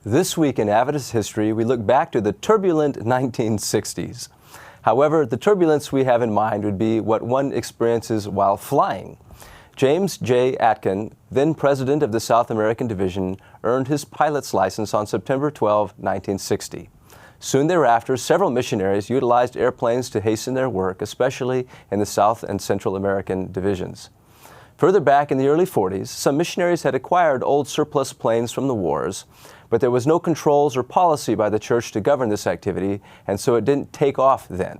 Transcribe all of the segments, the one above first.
This week in Adventist history, we look back to the turbulent 1960s. However, the turbulence we have in mind would be what one experiences while flying. James J. Atkin, then president of the South American Division, earned his pilot's license on September 12, 1960. Soon thereafter, several missionaries utilized airplanes to hasten their work, especially in the South and Central American divisions. Further back in the early 40s, some missionaries had acquired old surplus planes from the wars, but there was no controls or policy by the church to govern this activity, and so it didn't take off then.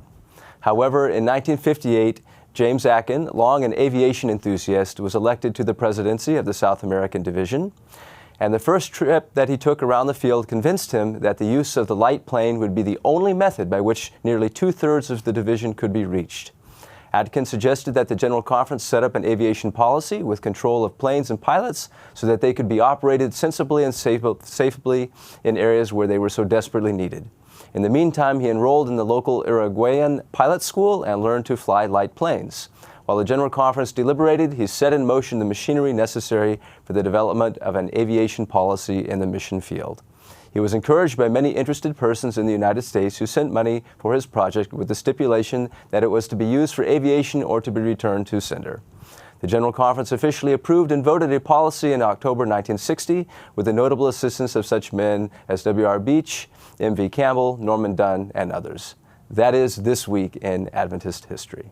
However, in 1958, James Atkin, long an aviation enthusiast, was elected to the presidency of the South American Division, and the first trip that he took around the field convinced him that the use of the light plane would be the only method by which nearly two-thirds of the division could be reached. Atkin suggested that the General Conference set up an aviation policy with control of planes and pilots so that they could be operated sensibly and safely in areas where they were so desperately needed. In the meantime, he enrolled in the local Uruguayan pilot school and learned to fly light planes. While the General Conference deliberated, he set in motion the machinery necessary for the development of an aviation policy in the mission field. He was encouraged by many interested persons in the United States who sent money for his project with the stipulation that it was to be used for aviation or to be returned to sender. The General Conference officially approved and voted a policy in October 1960 with the notable assistance of such men as W.R. Beach, M.V. Campbell, Norman Dunn, and others. That is This Week in Adventist History.